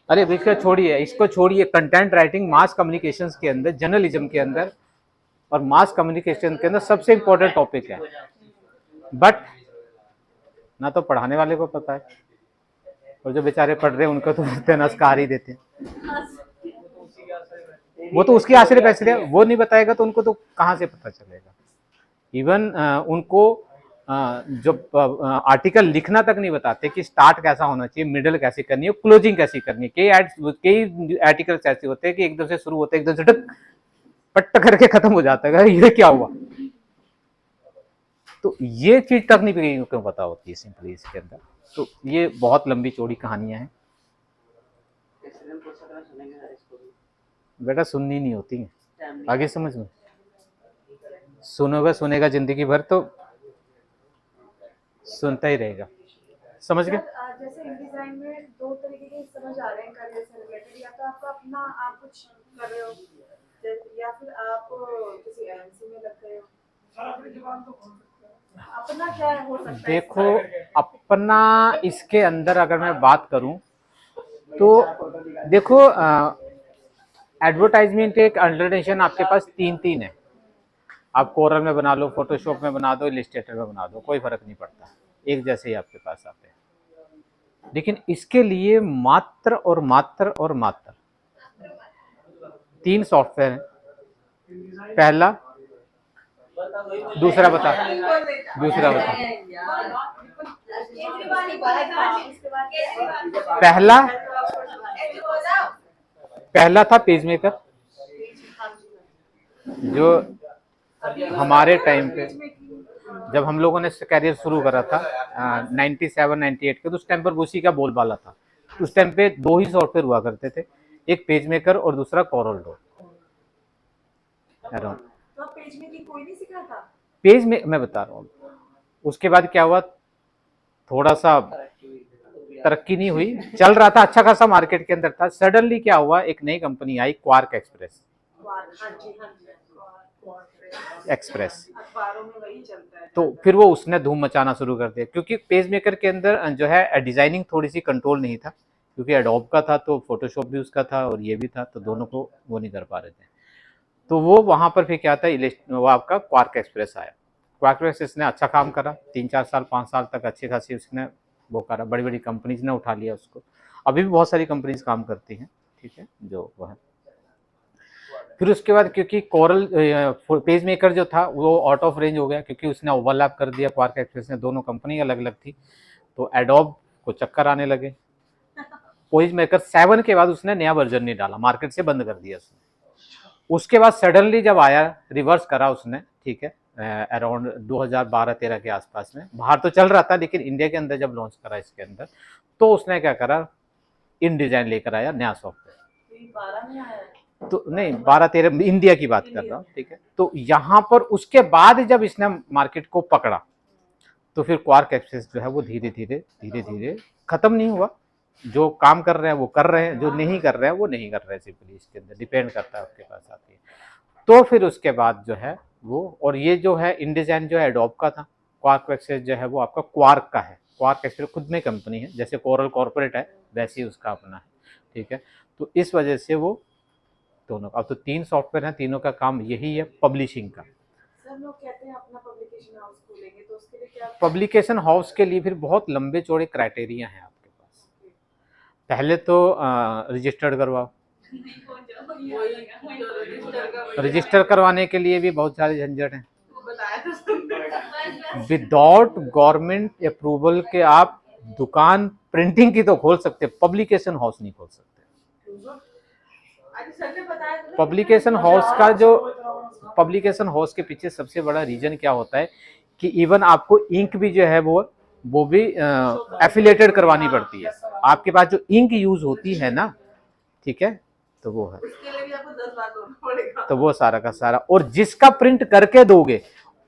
अरे इसको छोड़िए, इसको छोड़िए। कंटेंट राइटिंग मास कम्युनिकेशंस के अंदर, जर्नलिज्म के अंदर और मास कम्युनिकेशन के अंदर सबसे इंपॉर्टेंट टॉपिक है, बट ना तो पढ़ाने वाले को पता है, और जो बेचारे पढ़ रहे हैं उनको तो नस्कार ही देते हैं। वो तो उसके आश्रय पैसे, वो नहीं बताएगा तो उनको तो कहाँ से पता चलेगा। इवन उनको जो आर्टिकल लिखना तक नहीं बताते कि स्टार्ट कैसा होना चाहिए, मिडल कैसे करनी है, क्लोजिंग कैसी करनी है। कई आर्टिकल्स ऐसे होते हैं कि एकदम से शुरू होते हैं, एकदम से टक पट्ट करके खत्म हो जाता है, ये क्या हुआ। तो ये चीज तक नहीं क्यों पता होती है सिंपली इसके अंदर। तो ये बहुत लंबी चौड़ी कहानियां हैं बेटा, सुननी नहीं होती है, आगे समझ में। सुनेगा जिंदगी भर तो सुनता ही रहेगा, समझ गए? जैसे इंडिजाइन में दो तरीके के समझ आ रहे हैं करियर से रिलेटेड, या तो आपका अपना आप कुछ कर रहे हो, या फिर आप किसी एजेंसी में लग गए हो। सर अपनी जुबान तो खोल सकते हैं। अपना क्या हो सकता है? देखो अपना, इसके अंदर अगर मैं बात करूं तो देखो एडवर्टाइजमेंट एक अल्टरनेशन आपके पास तीन है। आप कोरल में बना लो, फोटोशॉप में बना दो, इलस्ट्रेटर में बना दो, कोई फर्क नहीं पड़ता, एक जैसे ही आपके पास आते हैं। लेकिन इसके लिए मात्र और मात्र और मात्र 3 सॉफ्टवेयर हैं। पहला, दूसरा बता, दूसरा बता। पहला था पेज मेकर, जो हमारे टाइम पे जब हम लोगों ने कैरियर शुरू करा था 97-98 के, तो उस टाइम पर उसी का बोलबाला था। उस टाइम पे 2 ही सॉफ्टवेयर हुआ करते थे, एक पेज मेकर और दूसरा कोरल ड्रॉ। तो पेज मेकिंग कोई नहीं सिखा था? पेज में मैं बता रहा हूँ, उसके बाद क्या हुआ, थोड़ा सा तरक्की नहीं हुई, चल रहा था अच्छा खासा मार्केट के अंदर था। सडनली क्या हुआ, एक नई कंपनी आई, क्वार्क एक्सप्रेस। एक्सप्रेस अखबारों में वही चलता है। तो फिर वो उसने धूम मचाना शुरू कर दिया, क्योंकि पेज मेकर के अंदर जो है डिजाइनिंग थोड़ी सी कंट्रोल नहीं था, क्योंकि एडोब का था तो फोटोशॉप भी उसका था और ये भी था, तो दोनों को वो नहीं कर पा रहे थे। तो वो वहां पर फिर क्या था, वो आपका क्वार्क एक्सप्रेस आया। क्वार्क एक्सप्रेस ने अच्छा काम करा, 3-4 साल 5 साल तक अच्छी खासी उसने बोकारो, बड़ी बड़ी कंपनीज ने उठा लिया उसको। अभी भी बहुत सारी कंपनीज काम करती हैं, ठीक है, जो वो है। फिर उसके बाद क्योंकि कोरल पेज मेकर जो था वो आउट ऑफ रेंज हो गया, क्योंकि उसने ओवरलैप कर दिया क्वार्क एक्सेस ने, दोनों कंपनी अलग अलग थी, तो एडोब को चक्कर आने लगे। पेज मेकर 7 के बाद उसने नया वर्जन नहीं डाला, मार्केट से बंद कर दिया उसने। उसके बाद सडनली जब आया, रिवर्स करा उसने, ठीक है, अराउंड 2012-13 के आसपास में, बाहर तो चल रहा था लेकिन इंडिया के अंदर जब लॉन्च करा इसके अंदर, तो उसने क्या करा, इन डिजाइन लेकर आया नया सॉफ्टवेयर। 12 में आया है। तो नहीं, 12-13 इंडिया की बात कर रहा हूँ, ठीक है। तो यहाँ पर उसके बाद जब इसने मार्केट को पकड़ा, तो फिर क्वार्क एक्सेस जो है वो धीरे धीरे खत्म नहीं हुआ। जो काम कर रहे हैं वो कर रहे हैं, जो नहीं कर रहे हैं वो नहीं कर रहे हैं, सिंपली इसके अंदर डिपेंड करता है आपके पास आती है। तो फिर उसके बाद जो है वो, और ये जो है इनडिजाइन जो है एडोब का था, क्वार्क एक्सेस जो है वो आपका क्वार्क का है। क्वार्क एक्सेस खुद में कंपनी है, जैसे कोरल कॉर्पोरेट है वैसे ही उसका अपना है, ठीक है। तो इस वजह से वो दोनों, अब तो 3 सॉफ्टवेयर हैं, तीनों का काम यही है पब्लिशिंग का। सर लोग कहते हैं अपना पब्लिकेशन हाउस खोलेंगे, तो उसके लिए क्या? पब्लिकेशन हाउस के लिए फिर बहुत लंबे चौड़े क्राइटेरिया हैं आपके पास। पहले तो रजिस्टर्ड करवाओ, रजिस्टर करवाने के लिए भी बहुत सारे झंझट हैं। विदाउट गवर्नमेंट अप्रूवल के आप दुकान प्रिंटिंग की तो खोल सकते, पब्लिकेशन हाउस नहीं खोल सकते। पब्लिकेशन हाउस का जो, पब्लिकेशन हाउस के पीछे सबसे बड़ा रीजन क्या होता है कि इवन आपको इंक भी जो है वो भी एफिलेटेड करवानी पड़ती है। आपके पास जो इंक यूज होती है ना, ठीक है, तो वो है, उसके लिए भी आपको 10 लाख देना पड़ेगा। तो वो सारा का सारा, और जिसका प्रिंट करके दोगे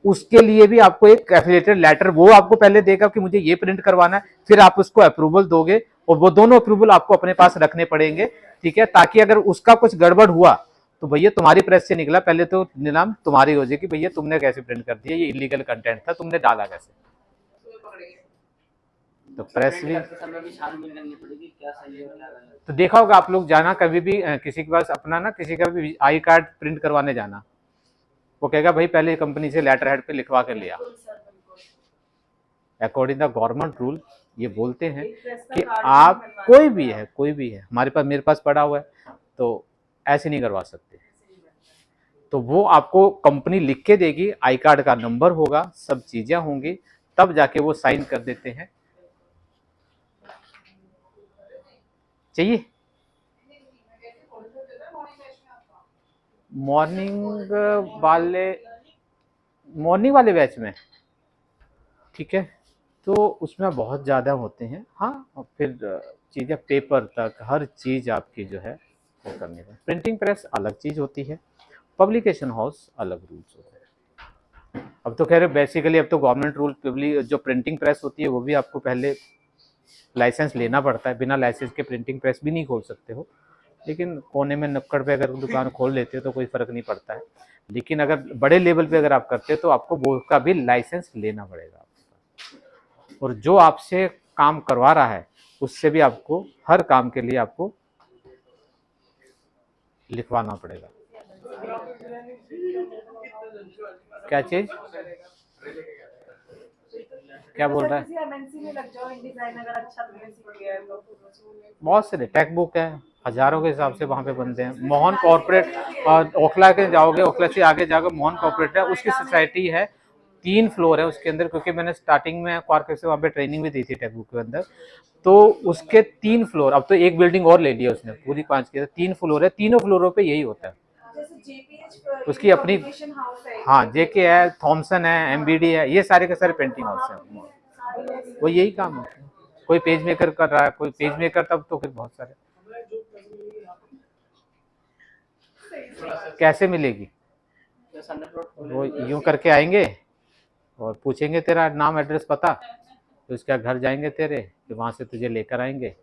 उसके लिए भी आपको एक एफिलिएटेड लेटर वो आपको पहले देगा कि मुझे ये प्रिंट करवाना है, फिर आप उसको अप्रूवल दोगे, और वो दोनों अप्रूवल आपको अपने पास रखने पड़ेंगे, ठीक है, ताकि अगर उसका कुछ गड़बड़ हुआ तो भैया तुम्हारी प्रेस से निकला, पहले तो नीलाम तुम्हारी हो जाएगी, भैया तुमने कैसे प्रिंट कर दिया, ये इलीगल कंटेंट था, तुमने डाला कैसे। तो प्रेस भी समय भी छानबीन करनी पड़ेगी, क्या सही है क्या गलत। तो देखा होगा आप लोग, जाना कभी भी किसी के पास अपना ना, किसी का भी आई कार्ड प्रिंट करवाने जाना, वो कहेगा भाई पहले कंपनी से लेटर हेड पे लिखवा के लिया। अकॉर्डिंग द गवर्नमेंट रूल ये बोलते हैं कि आप कोई भी है, हमारे पास, मेरे पास पड़ा हुआ है, तो ऐसे नहीं करवा सकते। तो वो आपको कंपनी लिख के देगी, आई कार्ड का नंबर होगा, सब चीजें होंगी, तब जाके वो साइन कर देते हैं। चाहिए मॉर्निंग वाले बैच में, ठीक है, तो उसमें बहुत ज़्यादा होते हैं। हाँ, और फिर चीज़ें पेपर तक हर चीज़ आपकी जो है वो करनी है। प्रिंटिंग प्रेस अलग चीज़ होती है, पब्लिकेशन हाउस अलग रूल्स होते हैं। अब तो कह रहे बेसिकली, अब तो गवर्नमेंट रूल, जो प्रिंटिंग प्रेस होती है वो भी आपको पहले लाइसेंस लेना पड़ता है, बिना लाइसेंस के प्रिंटिंग प्रेस भी नहीं खोल सकते हो, लेकिन कोने में नुक्कड़ पे अगर दुकान खोल लेते हो तो कोई फ़र्क नहीं पड़ता है। लेकिन अगर बड़े लेवल पे अगर आप करते हो तो आपको वो का भी लाइसेंस लेना पड़ेगा, और जो आपसे काम करवा रहा है उससे भी आपको हर काम के लिए आपको लिखवाना पड़ेगा। क्या चीज, क्या बोल रहा है? किसी एमएनसी में लग जाओ, InDesign अगर अच्छा एमएनसी मिल गया है तो बहुत से टेक बुक है, हजारों के हिसाब से वहाँ पे बनते हैं। मोहन कॉर्पोरेट और ओखला के जाओगे, ओखला से आगे जाओगे मोहन कॉर्पोरेट है, उसकी सोसाइटी है, 3 फ्लोर है उसके अंदर, क्योंकि मैंने स्टार्टिंग में क्वार्क से वहाँ पे ट्रेनिंग भी दी थी टेक बुक के अंदर, तो उसके 3 फ्लोर, अब तो एक बिल्डिंग और ले लिया उसने, पूरी 5 की 3 फ्लोर है, तीनों फ्लोरों पे यही होता है। जैसे JPH उसकी अपनी, पब्लिकेशन हाउस है, हाँ, जेके है, थॉमसन है, MBD है, ये सारे के सारे प्रिंटिंग हाउस हैं, वो यही काम होता है। कोई पेज मेकर कर रहा है, कोई पेज मेकर, तब तो फिर बहुत सारे। कैसे मिलेगी? वो यूं करके आएंगे और पूछेंगे तेरा नाम एड्रेस पता, तो उसका घर जाएंगे तेरे, फिर वहां से तुझे लेकर आएंगे,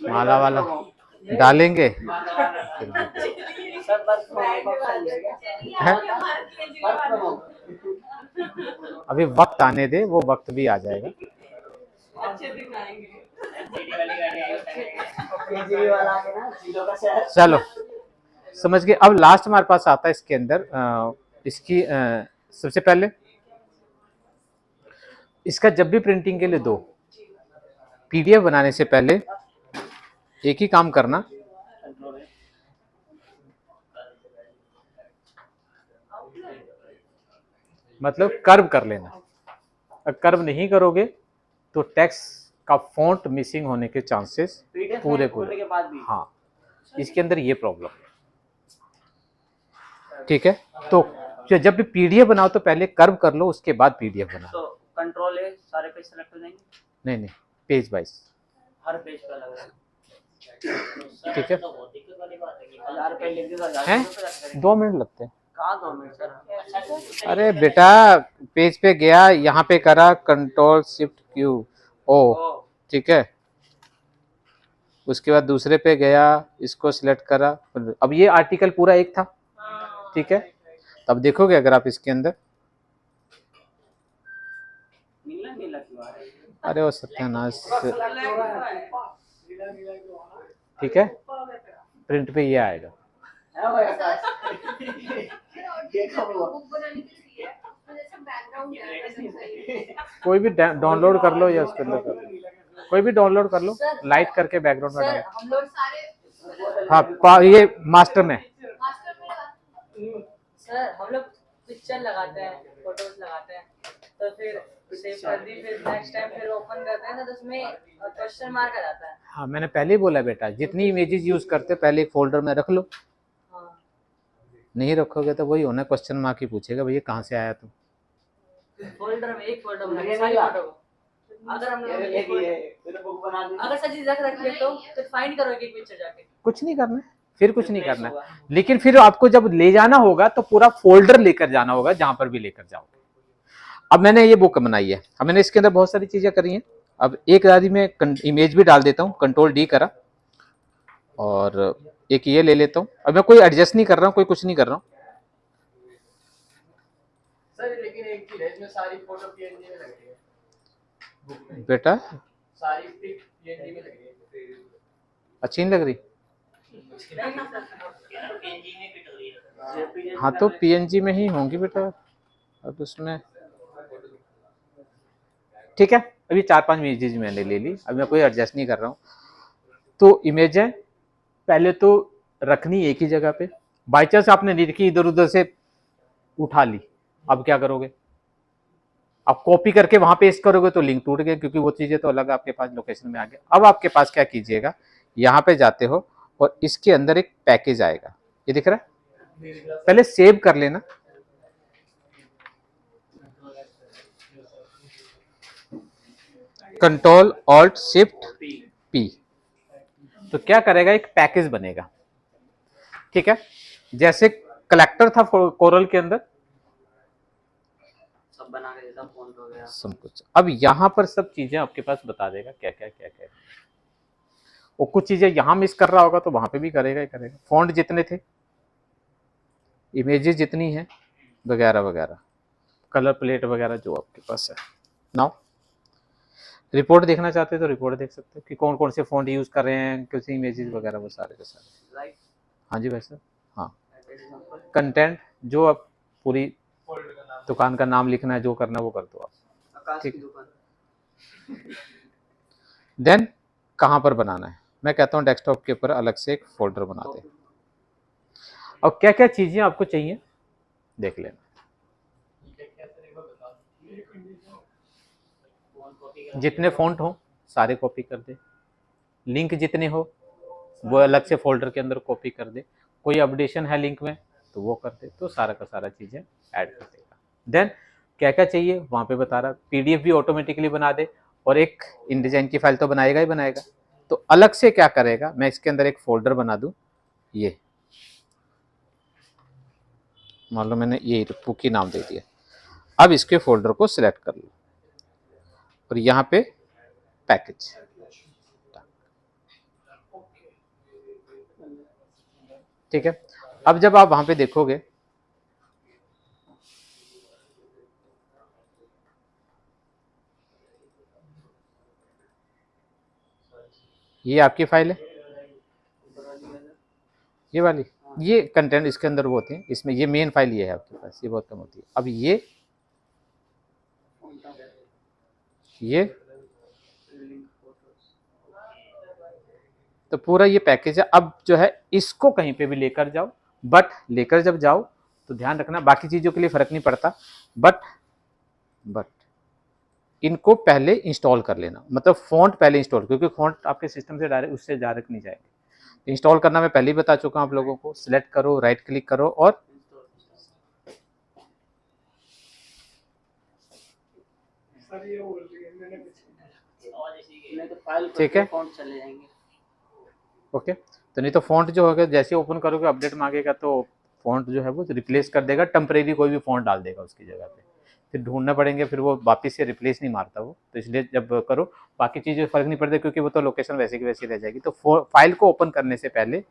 माला वाला डालेंगे, सर बस है? अभी वक्त आने दे, वो वक्त भी आ जाएगा। चलो समझ गए। अब लास्ट हमारे पास आता है इसके अंदर, इसकी सबसे पहले इसका जब भी प्रिंटिंग के लिए दो, पीडीएफ बनाने से पहले एक ही काम करना, कंट्रोल है। मतलब कर्व कर लेना। अगर कर्व नहीं करोगे तो टेक्स्ट का फॉन्ट मिसिंग होने के चांसेस PDF पूरे खोलने पूरे। के बाद भी। हाँ, इसके अंदर ये प्रॉब्लम है। ठीक है, तो जब भी पीडीएफ बनाओ तो पहले कर्व कर लो, उसके बाद पीडीएफ बनाओ। तो कंट्रोल है, सारे पेज सेलेक्ट हो जाएंगे, नहीं नहीं, पेज वाइज। हर पेज पे अलग अलग। ठीक है, तो बहुत दिक्कत वाली बात है कि 1000 पेज लिख दिया, 1000 हैं? पेज पे रख देंगे। 2 मिनट लगते हैं। कहाँ 2 मिनट सर? अच्छा, अरे बेटा, पेज पे गया, यहाँ पे करा कंट्रोल शिफ्ट क्यू ओ, ओ, ठीक है, उसके बाद दूसरे पे गया, इसको सिलेक्ट करा। अब ये आर्टिकल पूरा एक था, ठीक है। तब देखोगे अगर आप इसके अंदर, नीला नीला क्यों आ रहा है? अरे वो सत्यानाश, नीला नीला क्यों आ रहा है? ठीक है, प्रिंट पे ये आएगा। है भाई आकाश? ये कब हुआ? बुक बनाने के लिए है, उसमें जैसे बैकग्राउंड है वैसे चाहिए। कोई भी डाउनलोड कर लो या उसके अंदर कर लो, कोई भी डाउनलोड कर लो, लाइट करके बैकग्राउंड में डालो। हम लोग सारे हाँ, ये मास्टर में। मास्टर में लगा सर हम लोग पिक्चर लगाते हैं, फोटोज लगाते हैं, तो फिर सेव कर दी, फिर नेक्स्ट टाइम फिर ओपन करते हैं ना तो उसमें क्वेश्चन मार्क आ जाता है। हाँ, मैंने पहले ही बोला बेटा, जितनी इमेजेस यूज करते पहले एक फोल्डर में रख लो। हाँ, नहीं रखोगे तो वही होना, क्वेश्चन मार्क ही पूछेगा, भैया कहाँ से आया तुम। फोल्डर में एक फोल्डर में ये सारी नहीं फोटो। अगर हम लोग ये ये बुक बना दी। अगर सच रख रख ले तो फाइंड करो एक एक पिक्चर जाके। कुछ नहीं करना है, फिर कुछ नहीं करना है, लेकिन फिर आपको जब ले जाना होगा तो पूरा फोल्डर लेकर जाना होगा, जहां पर भी लेकर जाओगे। अब मैंने ये बुक बनाई है, अब मैंने इसके अंदर बहुत सारी चीजें करी हैं। अब एक दादी में इमेज भी डाल देता हूँ, कंट्रोल डी करा, और एक ये ले लेता हूँ। अब मैं कोई एडजस्ट नहीं कर रहा हूँ, कोई कुछ नहीं कर रहा हूँ। सर लेकिन एक चीज है, इसमें सारी फोटो पीएनजी में लग रही है। बेटा सारी पिक पीएनजी में लग रही है। अच्छी नहीं लग रही? पीएनजी में फिट हो रही है। हाँ, तो पीएनजी में ही होंगी बेटा। अब उसमें ठीक है, अभी 4-5 इमेजेस मैंने ले ली, अब मैं कोई एडजस्ट नहीं कर रहा हूँ। तो इमेजें पहले तो रखनी एक ही जगह पे, बाई चांस आपने नहीं रखी, इधर उधर से उठा ली, अब क्या करोगे? अब कॉपी करके वहां पेस्ट करोगे तो लिंक टूट गए, क्योंकि वो चीजें तो अलग आपके पास लोकेशन में आ गया। अब आपके पास क्या कीजिएगा, यहाँ पे जाते हो और इसके अंदर एक पैकेज आएगा, ये दिख रहा है, पहले सेव कर लेना। कंट्रोल ऑल्ट शिफ्ट पी, तो क्या करेगा, एक पैकेज बनेगा। ठीक है, जैसे कलेक्टर था कोरल के अंदर, सब बना के देता, फोन हो गया सब कुछ। अब यहाँ पर सब चीजें आपके पास बता देगा क्या क्या क्या क्या, और कुछ चीजें यहाँ मिस कर रहा होगा तो वहां पे भी करेगा ही करेगा। फॉन्ट जितने थे, इमेजेस जितनी है, वगैरह वगैरह, कलर प्लेट वगैरह जो आपके पास है। नाउ रिपोर्ट देखना चाहते हो तो रिपोर्ट देख सकते हो कि कौन कौन से फॉन्ट यूज कर रहे हैं, किसी इमेजेस वगैरह, वो सारे के सारे। राइट। हाँ जी भाई साहब, हाँ। कंटेंट जो आप पूरी दुकान का नाम लिखना है, जो करना है वो कर दो आप। आकाश ठीक। की दुकान। देन कहाँ पर बनाना है, मैं कहता हूँ डेस्कटॉप के ऊपर अलग से एक फोल्डर बना दे, और क्या क्या चीजें आपको चाहिए देख लेना। जितने फॉन्ट हो सारे कॉपी कर दे, लिंक जितने हो वो अलग से फोल्डर के अंदर कॉपी कर दे, कोई अपडेशन है लिंक में तो वो कर दे, तो सारा का सारा चीजें ऐड कर देगा। देन क्या क्या चाहिए वहां पे बता रहा, पीडीएफ भी ऑटोमेटिकली बना दे, और एक इनडिजाइन की फाइल तो बनाएगा ही बनाएगा। तो अलग से क्या करेगा, मैं इसके अंदर एक फोल्डर बना दूं, ये मान लो मैंने ये पुकी नाम दे दिया। अब इसके फोल्डर को सिलेक्ट कर लो और यहाँ पे पैकेज, ठीक है। अब जब आप वहां पे देखोगे, ये आपकी फाइल है, ये वाली, ये कंटेंट इसके अंदर वो होते हैं, इसमें ये मेन फाइल ये है आपके पास, ये बहुत कम होती है। अब ये तो पूरा ये पैकेज है। अब जो है इसको कहीं पे भी लेकर जाओ, बट लेकर जब जाओ तो ध्यान रखना बाकी चीज़ों के लिए फ़र्क नहीं पड़ता, बट इनको पहले इंस्टॉल कर लेना, मतलब फ़ॉन्ट पहले इंस्टॉल, क्योंकि फ़ॉन्ट आपके सिस्टम से डायरेक्ट उससे डायरेक्ट नहीं जाएगी। इंस्टॉल करना मैं पहले ही बता चुका हूँ आप लोगों को। सिलेक्ट करो, राइट क्लिक करो और सर ये बोल रही है मैंने कुछ नहीं तो फाइल ठीक है। फॉन्ट चले जाएंगे। ओके, तो नहीं तो फ़ॉन्ट जो होगा जैसे ओपन करोगे अपडेट मांगेगा तो फ़ॉन्ट जो है वो रिप्लेस कर देगा, टेम्परेरी कोई भी फ़ॉन्ट डाल देगा उसकी जगह पे, फिर ढूंढना पड़ेंगे, फिर वो वापस से रिप्लेस नहीं मारता वो। तो इसलिए जब करो बाकी चीज़ें फ़र्क नहीं पड़ता, क्योंकि वो तो लोकेशन वैसे की वैसी रह जाएगी। तो फाइल को ओपन करने से पहले